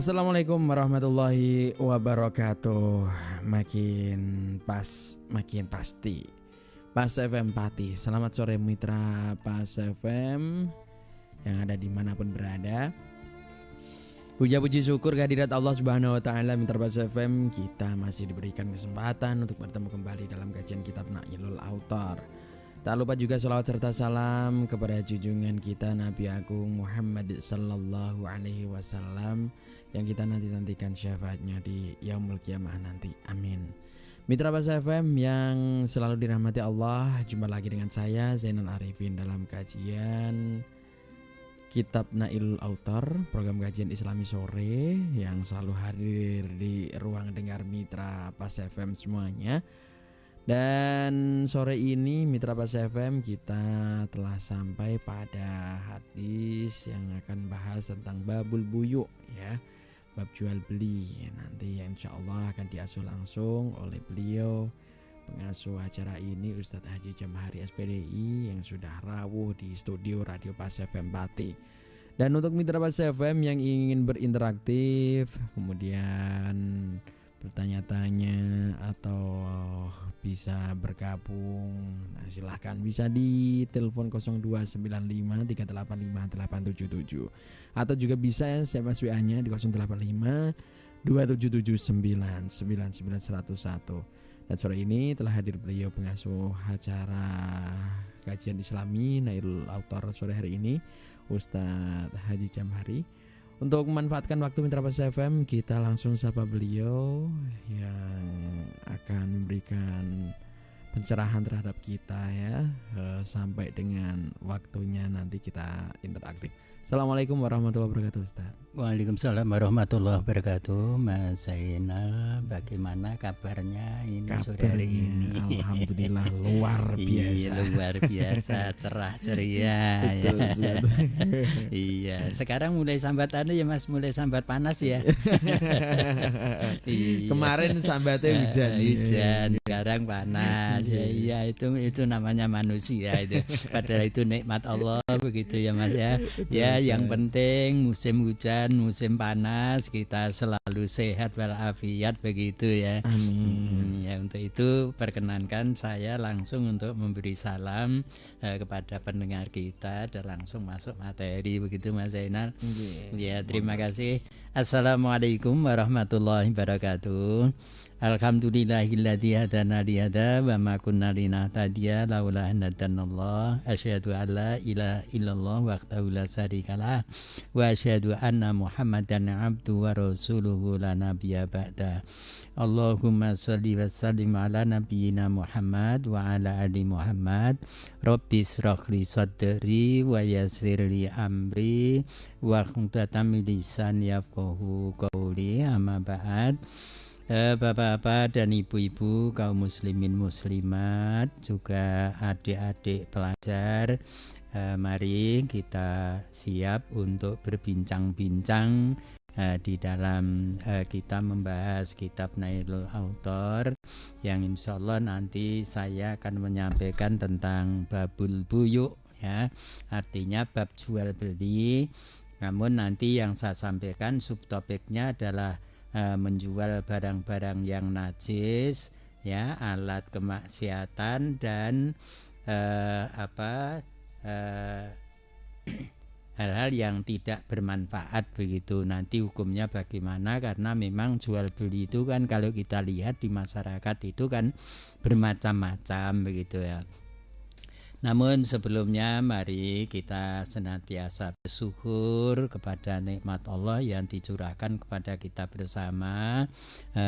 Assalamualaikum warahmatullahi wabarakatuh. Makin pas, makin pasti. Pas FM Pati. Selamat sore mitra Pas FM yang ada dimanapun berada. Puja-puji syukur kehadirat Allah Subhanahu Wa Taala. Mitra Pas FM, kita masih diberikan kesempatan untuk bertemu kembali dalam kajian kitab Nailul Autar. Tak lupa juga sholawat serta salam kepada junjungan kita Nabi Agung Muhammad Sallallahu Alaihi Wasallam yang kita nantikan syafaatnya di Yaumul Qiyamah nanti. Amin. Mitra Pas FM yang selalu dirahmati Allah, jumpa lagi dengan saya Zainal Arifin dalam kajian Kitab Nailul Autar, program kajian Islami sore yang selalu hadir di ruang dengar Mitra Pas FM semuanya. Dan sore ini Mitra Pas FM kita telah sampai pada hadis yang akan bahas tentang babul buyu ya, bab jual beli. Nanti insya Allah akan diasuh langsung oleh beliau pengasuh acara ini Ustadz Haji Jamhari SPDI yang sudah rawuh di studio Radio Pas FM Pati. Dan untuk Mitra Pas FM yang ingin berinteraktif kemudian bertanya-tanya atau bisa bergabung, nah silahkan bisa di telepon 0295385877 atau juga bisa SMS WA-nya di 085277999101. Dan sore ini telah hadir beliau pengasuh acara kajian Islami Nailul Autar sore hari ini, Ustadz Haji Jamhari. Untuk memanfaatkan waktu Mitra Pas FM, kita langsung sapa beliau yang akan memberikan pencerahan terhadap kita ya, sampai dengan waktunya nanti kita interaktif. Assalamualaikum warahmatullahi wabarakatuh Ustaz. Waalaikumsalam warahmatullahi wabarakatuh. Mas Zainal, bagaimana kabarnya ini sore hari ini? Alhamdulillah luar biasa. Iya, luar biasa, cerah ceria. Betul, ya. Iya, sekarang mulai sambatannya ya Mas, mulai sambat panas ya. Iya. Kemarin sambatnya hujan, sekarang panas. Iya, itu namanya manusia itu. Padahal itu nikmat Allah begitu ya Mas ya. Ya, yang penting musim hujan, musim panas kita selalu sehat walafiat begitu ya. Amin. Ya, untuk itu perkenankan saya langsung untuk memberi salam kepada pendengar kita dan langsung masuk materi begitu Mas Zainal. Ya, terima kasih. Assalamualaikum warahmatullahi wabarakatuh. Alhamdulillahilladzi hadana li hada wa ma kunna linahtadiya laula an hadanallah. Asyhadu an la ilaha illallah wahdahu la syarikalah wa asyhadu anna Muhammadan abduhu wa rasuluhu la nabiyya ba'da. Allahumma shalli wa sallim ala nabiyyina Muhammad wa ala ali Muhammad. Rabbi shrah li sadri wa yassir li amri wa hlul min lisani yafqahu qawli. Amma ba'd. Bapak-bapak dan ibu-ibu, kaum muslimin muslimat, juga adik-adik pelajar, mari kita siap untuk berbincang-bincang di dalam kita membahas kitab Nailul Autar yang insya Allah nanti saya akan menyampaikan tentang babul buyuk ya, artinya bab jual beli. Namun nanti yang saya sampaikan subtopiknya adalah menjual barang-barang yang najis ya, alat kemaksiatan dan hal-hal yang tidak bermanfaat begitu. Nanti hukumnya bagaimana, karena memang jual beli itu kan kalau kita lihat di masyarakat itu kan bermacam-macam begitu ya. Namun sebelumnya mari kita senantiasa bersyukur kepada nikmat Allah yang dicurahkan kepada kita bersama,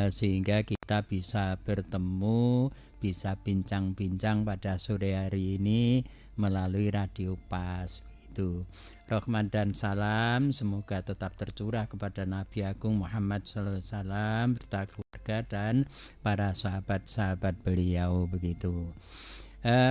sehingga kita bisa bertemu, bisa bincang-bincang pada sore hari ini melalui Radio Pas itu. Rahmat dan salam semoga tetap tercurah kepada Nabi Agung Muhammad SAW serta keluarga dan para sahabat-sahabat beliau begitu.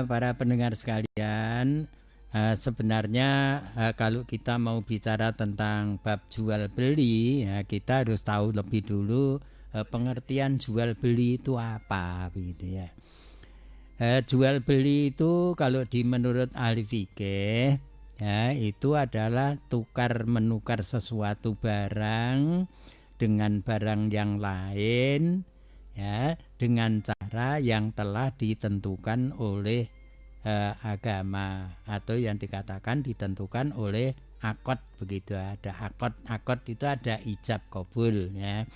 Para pendengar sekalian, sebenarnya kalau kita mau bicara tentang bab jual beli ya, kita harus tahu lebih dulu pengertian jual beli itu apa begitu ya. Jual beli itu kalau menurut ahli fikih ya, itu adalah tukar menukar sesuatu barang dengan barang yang lain, ya, dengan cara yang telah ditentukan oleh agama atau yang dikatakan ditentukan oleh akad, begitu. Ada akad itu ada ijab kabul, ya.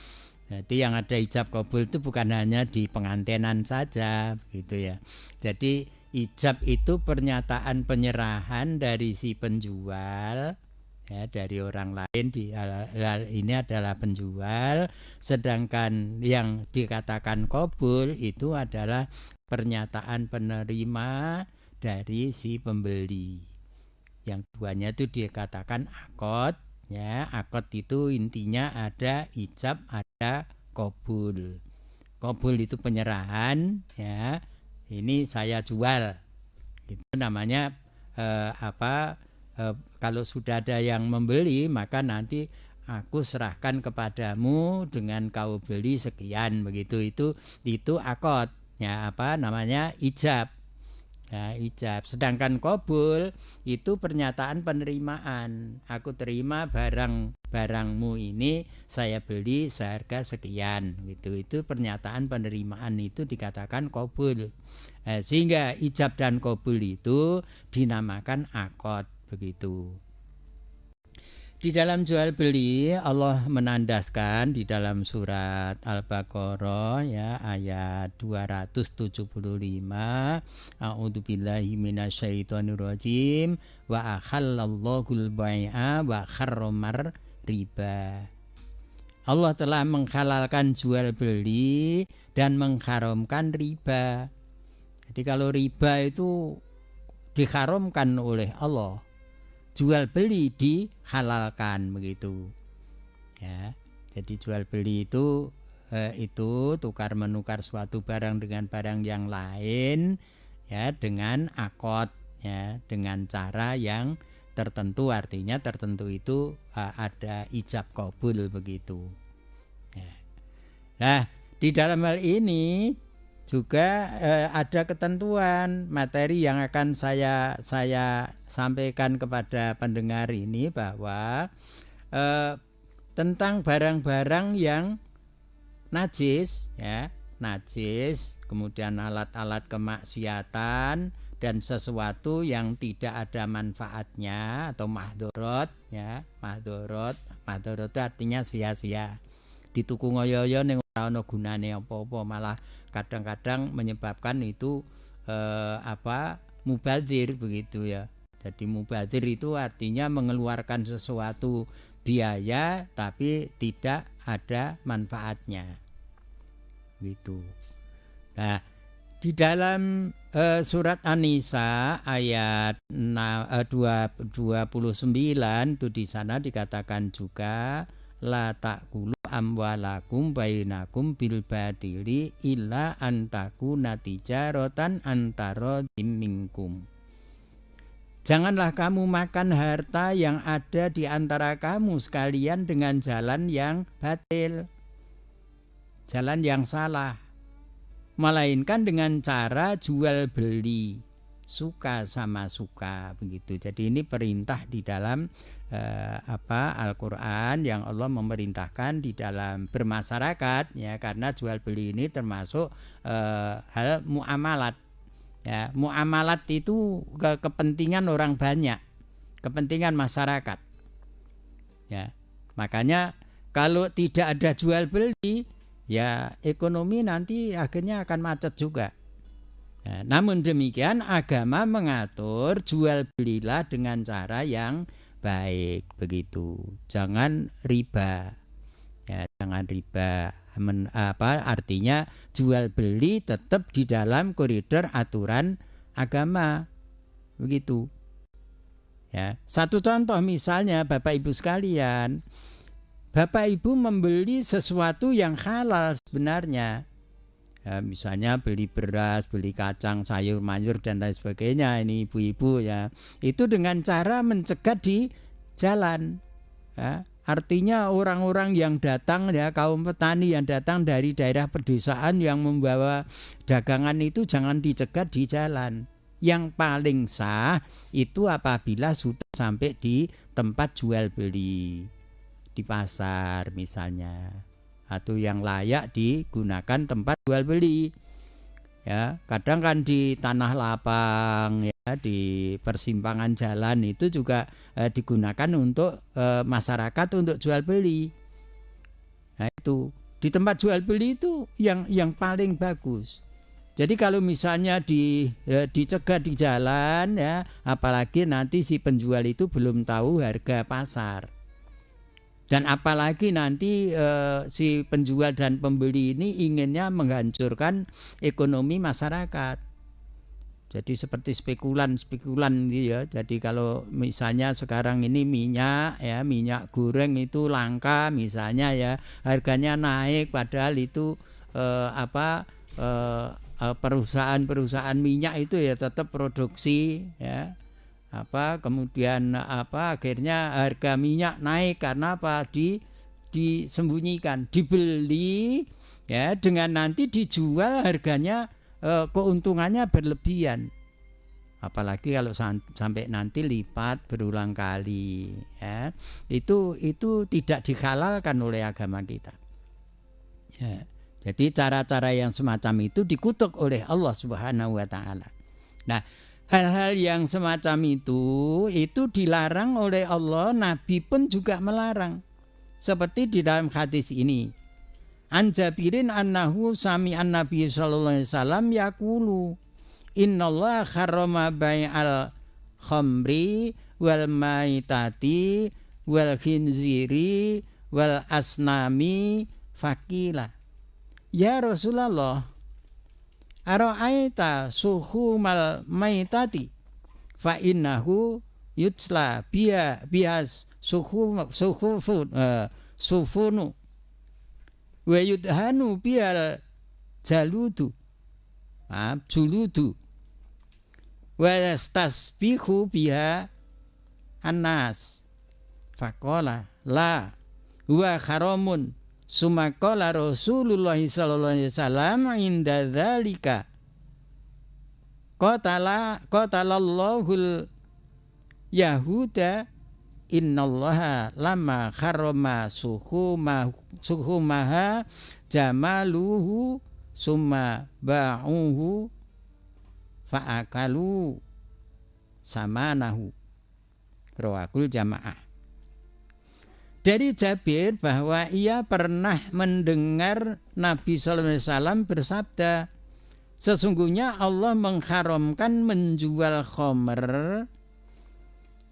Jadi yang ada ijab kabul itu bukan hanya di pengantenan saja, gitu ya. Jadi ijab itu pernyataan penyerahan dari si penjual, ya, dari orang lain. Ini adalah penjual, sedangkan yang dikatakan kabul itu adalah pernyataan penerima dari si pembeli. Yang keduanya itu dikatakan akad, ya. Akad itu intinya ada ijab, ada kabul. Kabul itu penyerahan, ya. Ini saya jual, itu namanya kalau sudah ada yang membeli, maka nanti aku serahkan kepadamu dengan kau beli sekian, begitu. Itu akad, ya, namanya ijab. Ya, ijab. Sedangkan kabul itu pernyataan penerimaan. Aku terima barangmu ini, saya beli seharga sekian, gitu. Itu pernyataan penerimaan, itu dikatakan kabul. Sehingga ijab dan kabul itu dinamakan akad, begitu. Di dalam jual beli Allah menandaskan di dalam surat Al-Baqarah, ya, ayat 275, A'udzubillahi minasyaitonirrajim, wa akhallallahul bai'a wa harramar riba. Allah telah menghalalkan jual beli dan mengharamkan riba. Jadi kalau riba itu diharamkan oleh Allah, jual beli dihalalkan, begitu, ya. Jadi jual beli itu tukar menukar suatu barang dengan barang yang lain, ya, dengan akad, ya, dengan cara yang tertentu. Artinya tertentu itu ada ijab kabul, begitu, ya. Nah, di dalam hal ini juga ada ketentuan materi yang akan saya sampaikan kepada pendengar ini, bahwa tentang barang-barang yang najis, ya, najis, kemudian alat-alat kemaksiatan dan sesuatu yang tidak ada manfaatnya atau mahdorot, ya. Mahdorot itu artinya sia-sia, dituku ngoyo-yo ning ora ana gunane apa-apa, malah kadang-kadang menyebabkan itu mubadzir, begitu, ya. Jadi mubadzir itu artinya mengeluarkan sesuatu biaya tapi tidak ada manfaatnya, gitu. Nah, di dalam surat An-Nisa ayat 29 itu di sana dikatakan juga, la ta'kulu amwalakum bainakum bil batili illa antakuna tijaratan antaradin minkum. Janganlah kamu makan harta yang ada di antara kamu sekalian dengan jalan yang batil, jalan yang salah, melainkan dengan cara jual beli, suka sama suka, begitu. Jadi ini perintah di dalam Al-Quran yang Allah memerintahkan di dalam bermasyarakat, ya, karena jual beli ini termasuk hal muamalat, ya. Muamalat itu kepentingan orang banyak, kepentingan masyarakat, ya. Makanya kalau tidak ada jual beli, ya ekonomi nanti akhirnya akan macet juga. Nah, namun demikian agama mengatur jual belilah dengan cara yang baik, begitu. Jangan riba, ya, jangan riba. Artinya jual beli tetap di dalam koridor aturan agama, begitu, ya. Satu contoh misalnya, Bapak Ibu sekalian, Bapak Ibu membeli sesuatu yang halal sebenarnya, ya, misalnya beli beras, beli kacang, sayur, mayur dan lain sebagainya, ini ibu-ibu, ya, itu dengan cara mencegat di jalan, ya. Artinya orang-orang yang datang, ya, kaum petani yang datang dari daerah pedesaan yang membawa dagangan itu jangan dicegat di jalan. Yang paling sah itu apabila sudah sampai di tempat jual beli. di pasar misalnya, atau yang layak digunakan tempat jual beli. Ya, kadang kan di tanah lapang ya, di persimpangan jalan itu juga digunakan untuk masyarakat untuk jual beli. Nah, itu di tempat jual beli itu yang paling bagus. Jadi kalau misalnya dicegat di jalan ya, apalagi nanti si penjual itu belum tahu harga pasar. Dan apalagi nanti si penjual dan pembeli ini inginnya menghancurkan ekonomi masyarakat. Jadi seperti spekulan gitu ya. Jadi kalau misalnya sekarang ini minyak goreng itu langka misalnya ya, harganya naik padahal itu perusahaan minyak itu ya tetap produksi ya. Kemudian akhirnya harga minyak naik karena disembunyikan, dibeli ya, dengan nanti dijual harganya keuntungannya berlebihan, apalagi kalau sampai nanti lipat berulang kali ya, itu tidak dihalalkan oleh agama kita ya. Jadi cara-cara yang semacam itu dikutuk oleh Allah Subhanahu wa taala. Nah, hal-hal yang semacam itu dilarang oleh Allah, Nabi pun juga melarang. Seperti di dalam hadis ini. An Jabirin annahu sami'an Nabi sallallahu alaihi wasallam yaqulu innallaha harrama bai'al khamri wal maitati wal khinziri wal asnami faqila. Ya Rasulullah, ara'aita suhumal maitati fa innahu yutsla bias sufunu wa yudhanu bial juludu wa yastasbihu biha annas faqala la huwa haramun. Sumaqala Rasulullah sallallahu alaihi wasallam inda dzalika qatalallahul yahuda innallaha lama harrama suhumaha jamaluhu summa ba'uhu fa'akalu samanahu. Rawahul jamaah. Dari Jabir bahwa ia pernah mendengar Nabi sallallahu alaihi wasallam bersabda, sesungguhnya Allah mengharamkan menjual khamr.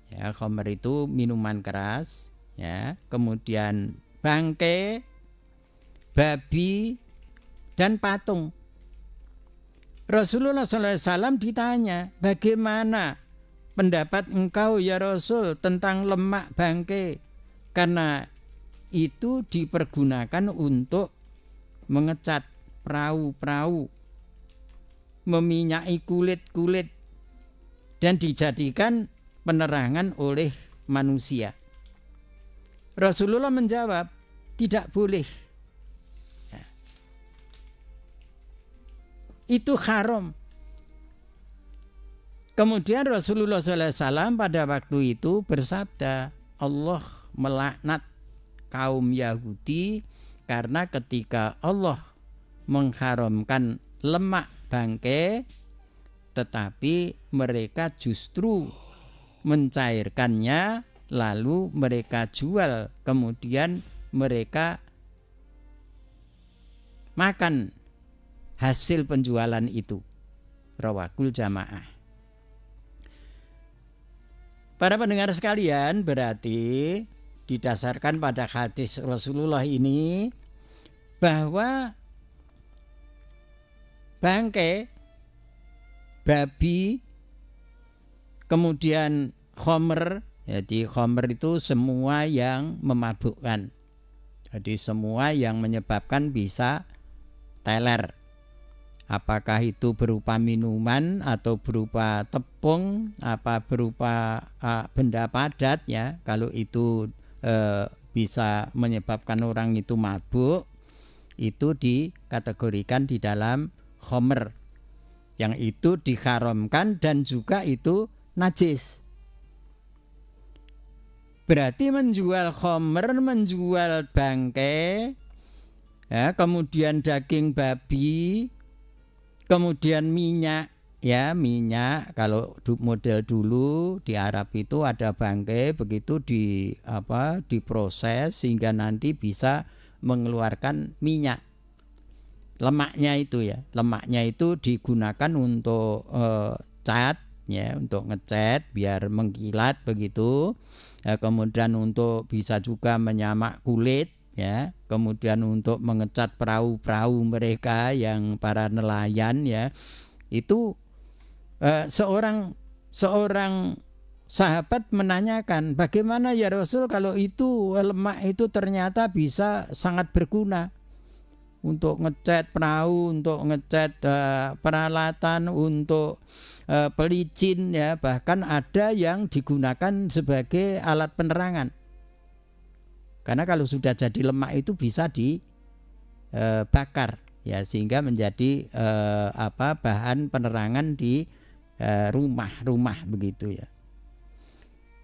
Ya, khamr itu minuman keras, ya. Kemudian bangkai, babi, dan patung. Rasulullah sallallahu alaihi wasallam ditanya, bagaimana pendapat engkau ya Rasul tentang lemak bangkai? Karena itu dipergunakan untuk mengecat perahu-perahu, meminyaki kulit-kulit, dan dijadikan penerangan oleh manusia. Rasulullah menjawab, tidak boleh. Ya. Itu haram. Kemudian Rasulullah SAW pada waktu itu bersabda, Allah melaknat kaum Yahudi karena ketika Allah mengharamkan lemak bangkai, tetapi mereka justru mencairkannya lalu mereka jual, kemudian mereka makan hasil penjualan itu. Rawahul jamaah. Para pendengar sekalian, berarti didasarkan pada hadis Rasulullah ini bahwa bangkai, babi, kemudian khamr, jadi khamr itu semua yang memabukkan, jadi semua yang menyebabkan bisa teler, apakah itu berupa minuman atau berupa tepung, apa berupa benda padat ya, kalau itu bisa menyebabkan orang itu mabuk, itu dikategorikan di dalam khamr, yang itu diharamkan dan juga itu najis. Berarti menjual khamr, menjual bangkai, ya, kemudian daging babi, kemudian minyak, ya minyak. Kalau model dulu di Arab itu ada bangkai, begitu diproses sehingga nanti bisa mengeluarkan minyak. Lemaknya itu digunakan untuk cat, ya, untuk ngecat biar mengkilat begitu. Kemudian untuk bisa juga menyamak kulit, ya, kemudian untuk mengecat perahu-perahu mereka yang para nelayan, ya. Itu seorang sahabat menanyakan, bagaimana ya Rasul kalau itu lemak itu ternyata bisa sangat berguna untuk ngecat perahu, untuk ngecat peralatan, untuk pelicin, ya, bahkan ada yang digunakan sebagai alat penerangan. Karena kalau sudah jadi lemak itu bisa dibakar, ya, sehingga menjadi bahan penerangan di rumah-rumah begitu, ya.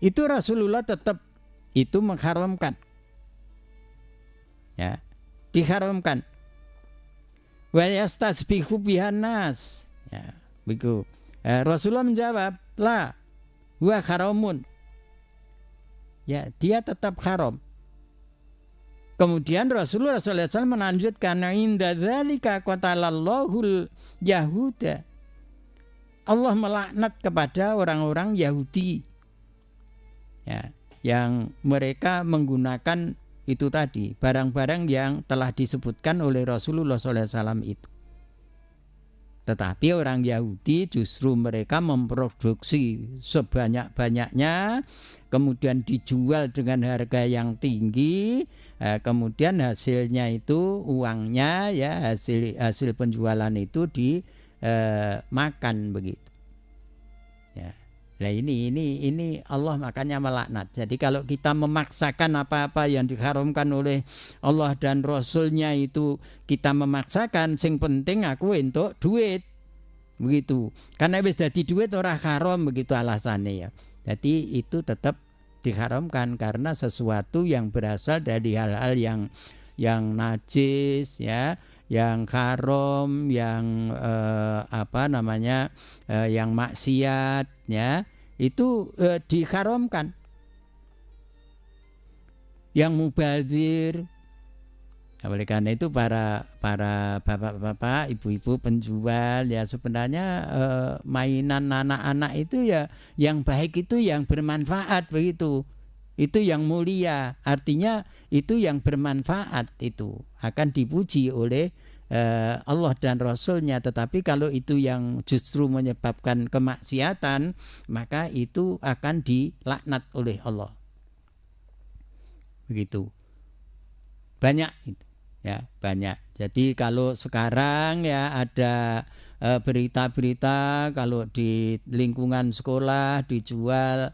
Itu Rasulullah tetap itu mengharamkan, ya, diharamkan. Wa yastasbihu bihan nas, ya, begitu. Rasulullah menjawab, la huwa haramun, ya, dia tetap haram. Kemudian Rasulullah SAW melanjutkan, inda dzalika qatalallahul yahuda, Allah melaknat kepada orang-orang Yahudi, ya, yang mereka menggunakan itu tadi barang-barang yang telah disebutkan oleh Rasulullah SAW itu. Tetapi orang Yahudi justru mereka memproduksi sebanyak-banyaknya, kemudian dijual dengan harga yang tinggi, kemudian hasilnya itu uangnya, ya, hasil penjualan itu dimakan begitu, ya. Nah ini Allah makanya melaknat. Jadi kalau kita memaksakan apa-apa yang diharamkan oleh Allah dan Rasulnya itu kita memaksakan, sing penting aku entuk duit begitu. Karena wis dadi duit ora haram begitu alasannya, ya. Jadi itu tetap diharamkan karena sesuatu yang berasal dari hal-hal yang najis, ya, yang haram, yang yang maksiat, ya, itu diharamkan. Yang mubadzir, oleh karena itu para bapak-bapak, ibu-ibu penjual, ya, sebenarnya mainan anak-anak itu, ya, yang baik itu yang bermanfaat begitu. Itu yang mulia, artinya itu yang bermanfaat itu akan dipuji oleh Allah dan Rasulnya. Tetapi kalau itu yang justru menyebabkan kemaksiatan, maka itu akan dilaknat oleh Allah. Begitu. Banyak itu, ya, banyak. Jadi kalau sekarang, ya, ada berita-berita kalau di lingkungan sekolah dijual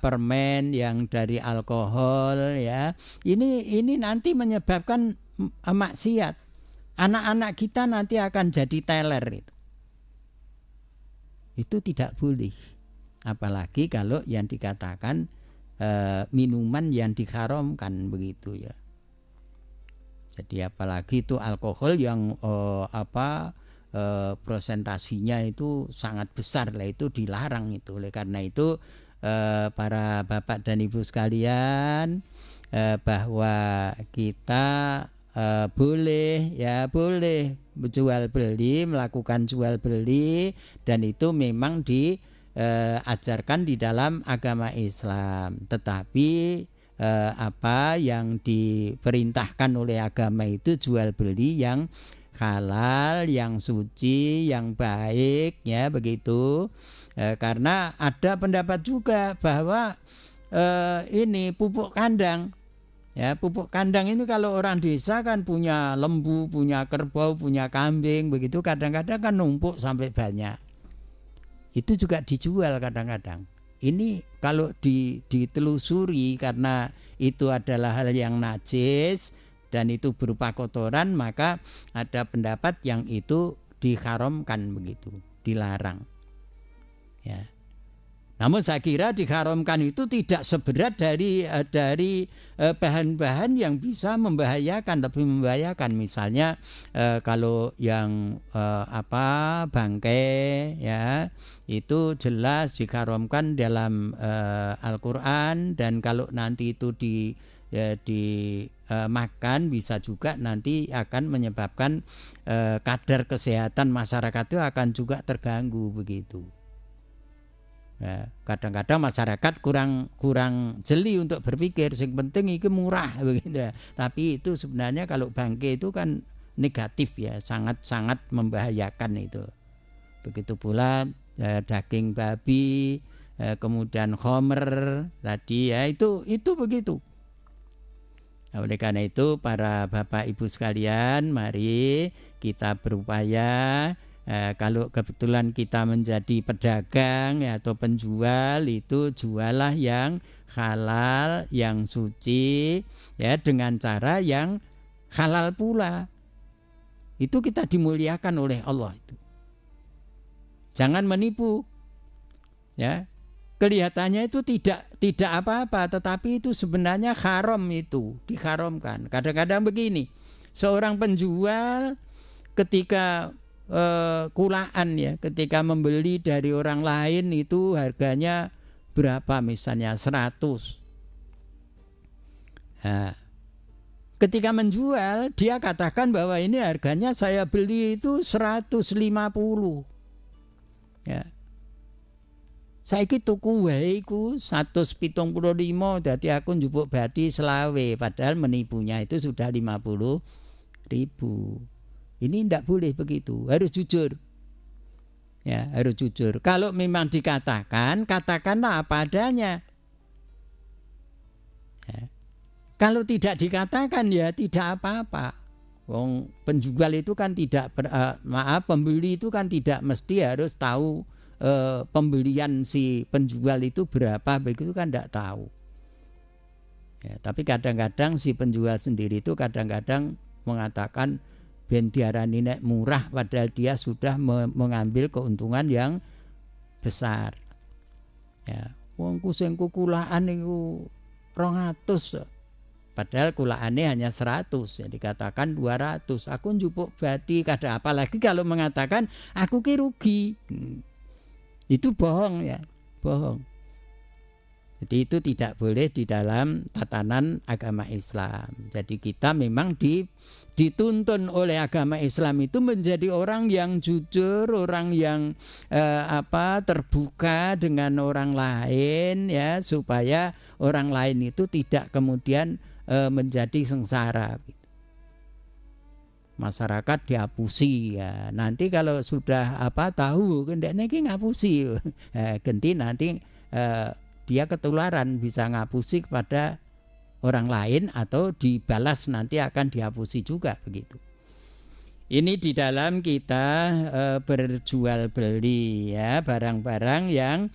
permen yang dari alkohol, ya. Ini nanti menyebabkan maksiat. Anak-anak kita nanti akan jadi teler itu. Itu tidak boleh. Apalagi kalau yang dikatakan minuman yang diharamkan begitu, ya. Jadi apalagi itu alkohol yang prosentasinya itu sangat besar, lah, itu dilarang itu. Oleh karena itu para bapak dan ibu sekalian, bahwa kita boleh jual beli, melakukan jual beli, dan itu memang diajarkan di dalam agama Islam. Tetapi apa yang diperintahkan oleh agama itu jual beli yang halal, yang suci, yang baik, ya, begitu. Karena ada pendapat juga bahwa ini pupuk kandang. Ya, pupuk kandang ini kalau orang desa kan punya lembu, punya kerbau, punya kambing begitu, kadang-kadang kan numpuk sampai banyak. Itu juga dijual kadang-kadang. Ini kalau ditelusuri karena itu adalah hal yang najis dan itu berupa kotoran, maka ada pendapat yang itu diharamkan begitu, dilarang. Ya. Namun saya kira diharamkan itu tidak seberat dari bahan-bahan yang bisa membahayakan, lebih membahayakan. Misalnya kalau yang bangkai ya, itu jelas diharamkan dalam Al-Qur'an, dan kalau nanti itu dimakan bisa juga nanti akan menyebabkan kadar kesehatan masyarakat itu akan juga terganggu begitu. Ya, kadang-kadang masyarakat kurang jeli untuk berpikir, yang penting itu murah begitu ya. Tapi itu sebenarnya kalau bangkai itu kan negatif ya, sangat-sangat membahayakan itu. Begitu pula daging babi, kemudian khamr tadi ya, itu begitu. Nah, oleh karena itu para Bapak Ibu sekalian, mari kita berupaya. Kalau kebetulan kita menjadi pedagang ya, atau penjual, itu jualah yang halal, yang suci ya, dengan cara yang halal pula. Itu kita dimuliakan oleh Allah itu. Jangan menipu. Ya. Kelihatannya itu tidak apa-apa, tetapi itu sebenarnya haram, itu diharamkan. Kadang-kadang begini, seorang penjual ketika kulaan ya, ketika membeli dari orang lain itu harganya berapa, misalnya 100. Nah, ketika menjual dia katakan bahwa ini harganya saya beli itu 150. Ya. Saiki tuku wae iku 175, dadi aku njupuk bathi selawe, padahal menipunya itu sudah 50.000. Ini tidak boleh begitu, harus jujur. Ya, harus jujur. Kalau memang dikatakan, katakanlah apa adanya. Ya. Kalau tidak dikatakan ya tidak apa-apa. Wong penjual itu kan pembeli itu kan tidak mesti harus tahu pembelian si penjual itu berapa, begitu kan tidak tahu. Ya, tapi kadang-kadang si penjual sendiri itu kadang-kadang mengatakan ben diarani nek murah, padahal dia sudah mengambil keuntungan yang besar. Ya, wong sing kulaan niku 200, padahal kulaannya hanya 100, ya dikatakan 200. Aku njupuk bathi kada, apalagi kalau mengatakan aku ki rugi. Itu bohong ya, bohong. Jadi itu tidak boleh di dalam tatanan agama Islam. Jadi kita memang dituntun oleh agama Islam itu menjadi orang yang jujur, orang yang terbuka dengan orang lain ya, supaya orang lain itu tidak kemudian menjadi sengsara. Masyarakat dihapusi ya. Nanti kalau sudah tahu kendekne iki ngapusi. Ganti nanti dia ketularan, bisa ngapusi kepada orang lain atau dibalas nanti akan dihapusi juga begitu. Ini di dalam kita berjual beli ya, barang-barang yang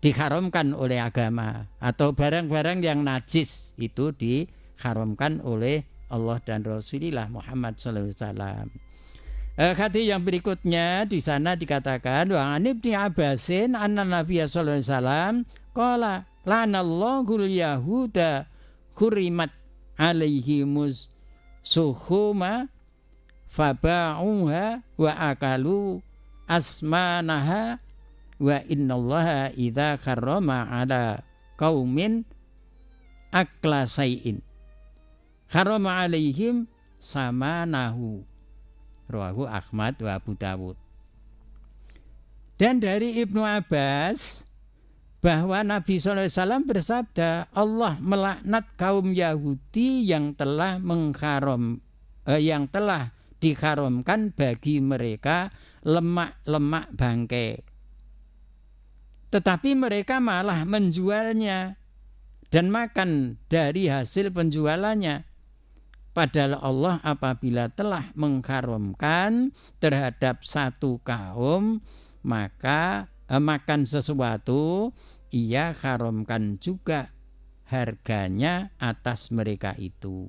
diharamkan oleh agama, atau barang-barang yang najis itu diharamkan oleh Allah dan Rasulullah Muhammad SAW. Hadis yang berikutnya di sana dikatakan wa an Ibnu Abbasin anna Nabiy sallallahu alaihi wasallam qala lanallahu yahuda hurimat alaihimus suhuma faba'uha wa akalu asmanaha wa innallaha idza karrama ala qaumin akla sayin harama alaihim samanahu. Rawahu Ahmad wa Abu Dawud. Dan dari Ibnu Abbas bahwa Nabi SAW bersabda, Allah melaknat kaum Yahudi yang telah diharamkan bagi mereka lemak-lemak bangkai, tetapi mereka malah menjualnya dan makan dari hasil penjualannya. Padahal Allah apabila telah mengharamkan terhadap satu kaum, maka makan sesuatu, ia haramkan juga harganya atas mereka itu.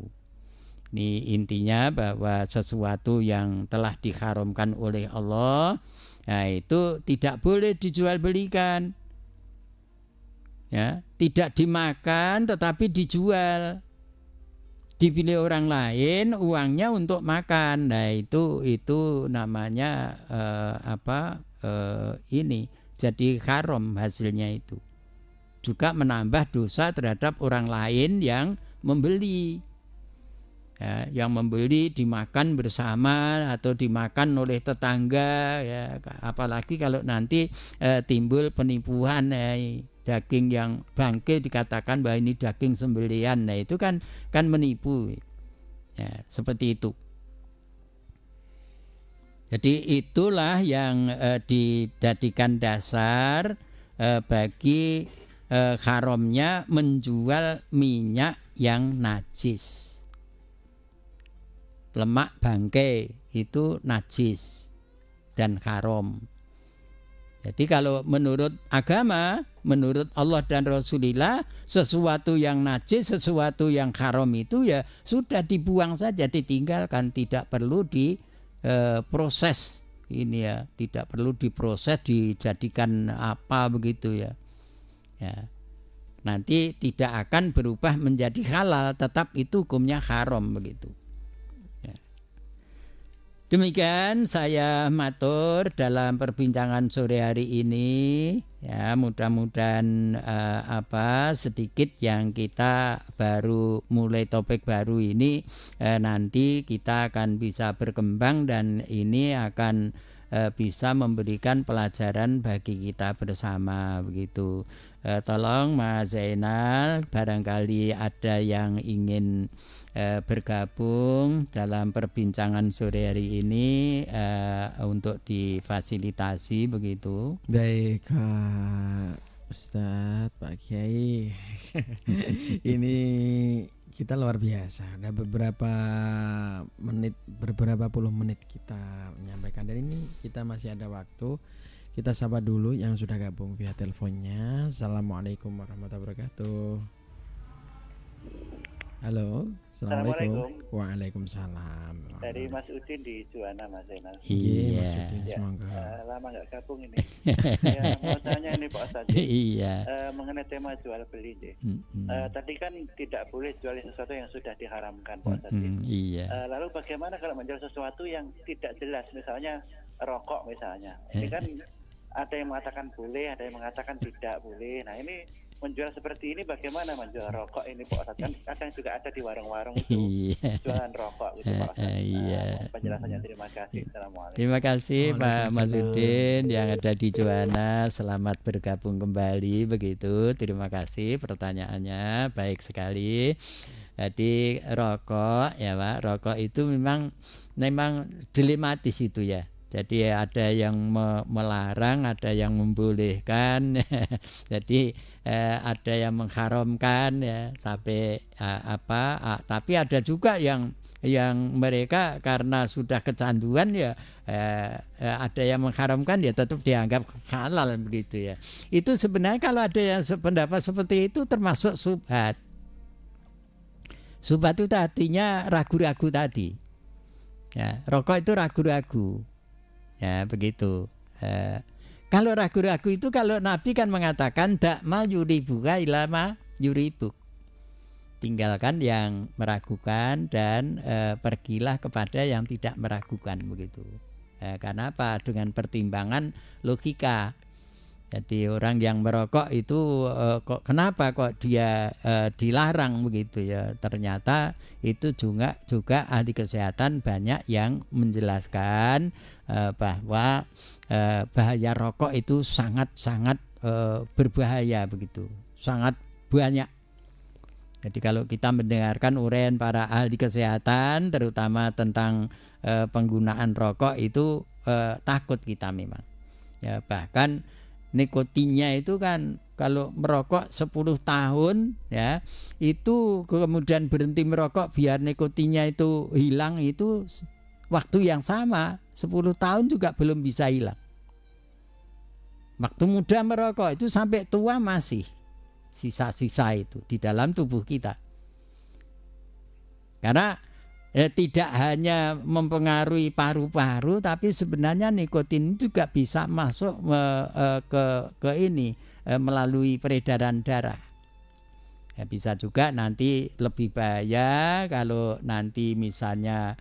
Ini intinya bahwa sesuatu yang telah diharamkan oleh Allah Nah, itu tidak boleh dijual belikan. Ya, tidak dimakan tetapi dijual. Dipilih orang lain uangnya untuk makan. Nah, itu namanya ini jadi haram hasilnya itu. Juga menambah dosa terhadap orang lain yang membeli. Ya, yang membeli dimakan bersama atau dimakan oleh tetangga, ya, apalagi kalau nanti timbul penipuan, daging yang bangkai dikatakan bahwa ini daging sembelihan. Nah, itu kan menipu, ya, seperti itu. Jadi itulah yang dijadikan dasar bagi haramnya menjual minyak yang najis. Lemak bangkai itu najis dan haram. Jadi kalau menurut agama, menurut Allah dan Rasulullah, sesuatu yang najis, sesuatu yang haram itu ya sudah dibuang saja, ditinggalkan, tidak perlu diproses ini ya, tidak perlu diproses dijadikan apa begitu ya. Ya. Nanti tidak akan berubah menjadi halal, tetap itu hukumnya haram begitu. Demikian saya matur dalam perbincangan sore hari ini, ya, mudah-mudahan sedikit yang kita baru mulai topik baru ini nanti kita akan bisa berkembang dan ini akan bisa memberikan pelajaran bagi kita bersama begitu. Tolong Mas Zainal, barangkali ada yang ingin bergabung dalam perbincangan sore hari ini untuk difasilitasi begitu. Baik, Ustadz, Pak Kiai. Ini kita luar biasa. Ada beberapa puluh menit kita menyampaikan, dan ini kita masih ada waktu. Kita sapa dulu yang sudah gabung via teleponnya. Assalamualaikum warahmatullahi wabarakatuh. Halo, assalamualaikum. Waalaikumsalam. Dari Mas Udin di Juwana, Mas Zainal. Iya, Mas Udin, ya, semoga. Lama nggak gabung ini. Ya, mau tanya ini Pak Ustadz. Iya. Mengenai tema jual beli, tadi kan tidak boleh jual sesuatu yang sudah diharamkan, Pak Ustadz. Iya. Lalu bagaimana kalau menjual sesuatu yang tidak jelas, misalnya rokok misalnya. Ini kan ada yang mengatakan boleh, ada yang mengatakan tidak boleh. Nah, ini menjual seperti ini bagaimana menjual rokok ini Pak Ustadz? Kan kadang juga ada di warung-warung itu jualan rokok gitu Pak Ustadz. Iya. Penjelasannya terima kasih. Assalamualaikum. Terima kasih Pak Masudin yang ada di Juwana. Selamat bergabung kembali begitu. Terima kasih pertanyaannya, baik sekali. Jadi rokok ya Pak, rokok itu memang dilematis itu ya. Jadi ada yang melarang, ada yang membolehkan. Jadi ada yang mengharamkan ya sampai tapi ada juga yang mereka karena sudah kecanduan ya ada yang mengharamkan ya tetap dianggap halal begitu ya. Itu sebenarnya kalau ada yang pendapat seperti itu termasuk syubhat. Syubhat itu artinya ragu-ragu tadi. Ya, rokok itu ragu-ragu. Ya begitu. Kalau ragu-ragu itu kalau Nabi kan mengatakan dakma yuribuka ilama yuribuk. Tinggalkan yang meragukan dan pergilah kepada yang tidak meragukan begitu. Karena apa? Dengan pertimbangan logika. Jadi orang yang merokok itu kenapa kok dia dilarang begitu ya? Ternyata itu juga ahli kesehatan banyak yang menjelaskan bahwa bahaya rokok itu sangat-sangat berbahaya begitu, sangat banyak. Jadi kalau kita mendengarkan uraian para ahli kesehatan terutama tentang penggunaan rokok itu takut kita memang. Ya, bahkan nikotinnya itu kan kalau merokok 10 tahun ya itu kemudian berhenti merokok biar nikotinnya itu hilang itu waktu yang sama 10 tahun juga belum bisa hilang. Waktu muda merokok itu sampai tua masih sisa-sisa itu di dalam tubuh kita. Karena tidak hanya mempengaruhi paru-paru, tapi sebenarnya nikotin juga bisa masuk ke ini melalui peredaran darah. Ya, bisa juga nanti lebih bahaya kalau nanti misalnya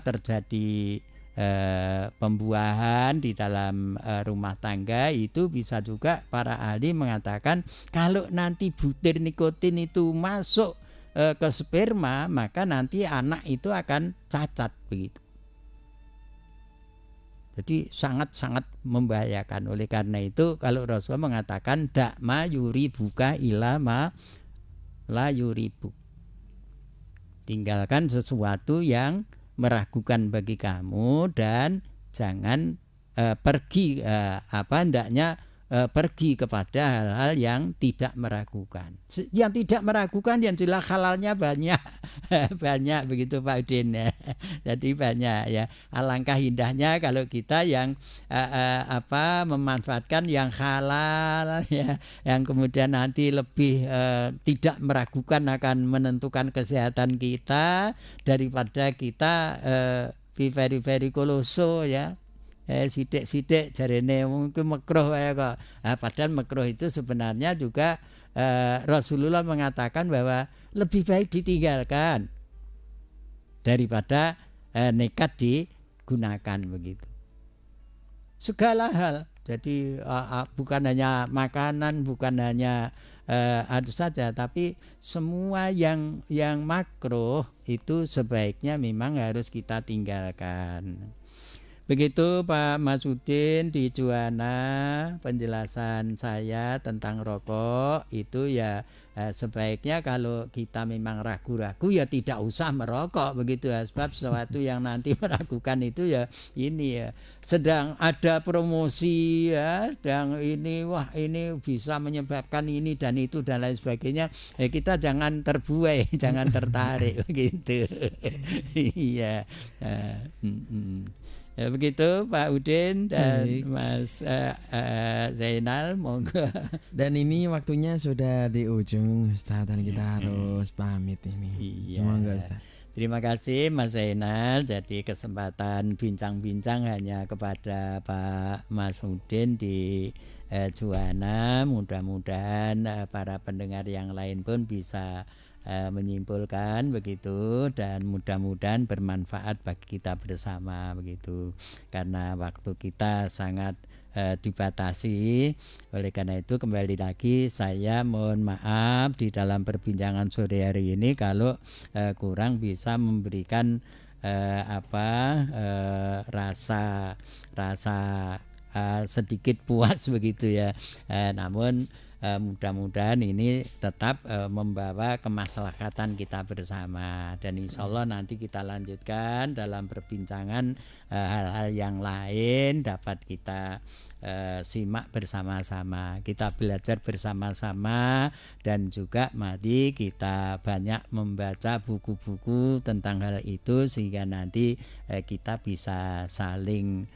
terjadi pembuahan di dalam rumah tangga, itu bisa juga para ahli mengatakan kalau nanti butir nikotin itu masuk ke sperma, maka nanti anak itu akan cacat begitu. Jadi sangat-sangat membahayakan. Oleh karena itu kalau Rasulullah mengatakan dakma yuribuka ila ma la yuribu, tinggalkan sesuatu yang meragukan bagi kamu dan jangan pergi hendaknya pergi kepada hal-hal yang tidak meragukan. Yang tidak meragukan yang jelas halalnya banyak banyak begitu Pak Udin ya. Jadi banyak ya. Alangkah indahnya kalau kita yang memanfaatkan yang halal ya, yang kemudian nanti lebih tidak meragukan akan menentukan kesehatan kita daripada kita very koloso ya. Sidik-sidik jarene mungkin makruh ya kok. Padahal makruh itu sebenarnya juga Rasulullah mengatakan bahwa lebih baik ditinggalkan daripada nekat digunakan begitu. Segala hal. Jadi bukan hanya makanan, bukan hanya itu saja, tapi semua yang makruh itu sebaiknya memang harus kita tinggalkan. Begitu Pak Masudin di Juwana penjelasan saya tentang rokok itu ya sebaiknya kalau kita memang ragu-ragu ya tidak usah merokok begitu ya, sebab sesuatu yang nanti meragukan itu ya ini ya sedang ada promosi ya, sedang ini wah ini bisa menyebabkan ini dan itu dan lain sebagainya, kita jangan terbuai jangan tertarik begitu. Iya. Ya, begitu Pak Udin dan Mas Zainal, monggo. Dan ini waktunya sudah di ujung Ustaz, dan kita harus pamit ini. Iya. Semoga Ustaz. Terima kasih Mas Zainal. Jadi kesempatan bincang-bincang hanya kepada Pak Mas Udin di Juwana. Mudah-mudahan para pendengar yang lain pun bisa menyimpulkan begitu, dan mudah-mudahan bermanfaat bagi kita bersama begitu, karena waktu kita sangat dibatasi. Oleh karena itu kembali lagi saya mohon maaf di dalam perbincangan sore hari ini kalau kurang bisa memberikan rasa sedikit puas begitu ya, namun mudah-mudahan ini tetap membawa kemaslahatan kita bersama, dan insya Allah nanti kita lanjutkan dalam perbincangan hal-hal yang lain dapat kita simak bersama-sama, kita belajar bersama-sama, dan juga mari kita banyak membaca buku-buku tentang hal itu sehingga nanti kita bisa saling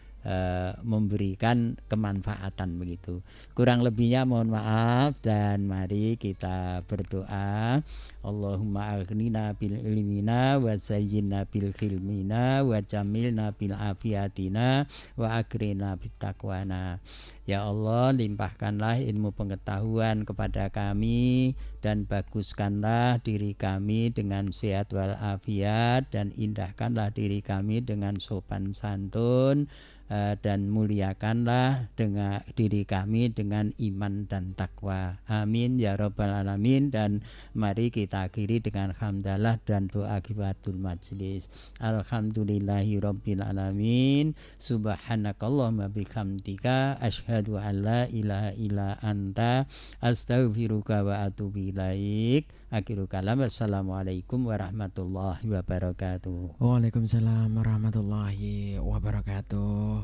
memberikan kemanfaatan begitu. Kurang lebihnya mohon maaf, dan mari kita berdoa. Allahumma aghnina bil ilmina wa zayyinna bil khilmina wa jamilna bil afiatina wa akrina bit taqwana. Ya Allah, limpahkanlah ilmu pengetahuan kepada kami dan baguskanlah diri kami dengan sehat wal afiat, dan indahkanlah diri kami dengan sopan santun, dan muliakanlah dengan diri kami dengan iman dan takwa. Amin ya rabbal alamin. Dan mari kita akhiri dengan hamdalah dan doa kifatul majlis. Alhamdulillahi rabbil alamin. Subhanakallahumma bihamdika asyhadu an la ilaha illa anta astaghfiruka wa atubu ilaik. Akhirul kalam, assalamualaikum warahmatullahi wabarakatuh. Waalaikumsalam warahmatullahi wabarakatuh.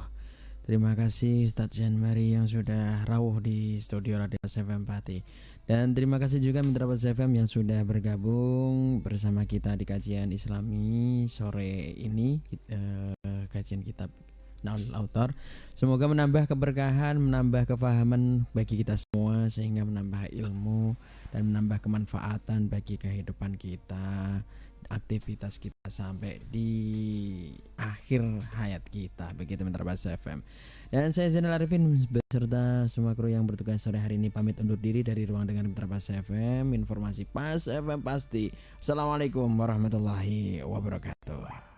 Terima kasih Ustadz Jean Marie yang sudah rawuh di studio Radio FM Pati. Dan terima kasih juga mitra FM yang sudah bergabung bersama kita di kajian Islami sore ini, kajian kitab Naunul Autor. Semoga menambah keberkahan, menambah kefahaman bagi kita semua, sehingga menambah ilmu dan menambah kemanfaatan bagi kehidupan kita. aktivitas kita sampai di akhir hayat kita. Begitu Mitra Pas FM. Dan saya Zainal Arifin beserta semua kru yang bertugas sore hari ini pamit undur diri dari ruang dengar Mitra Pas FM. Informasi Pas FM pasti. Assalamualaikum warahmatullahi wabarakatuh.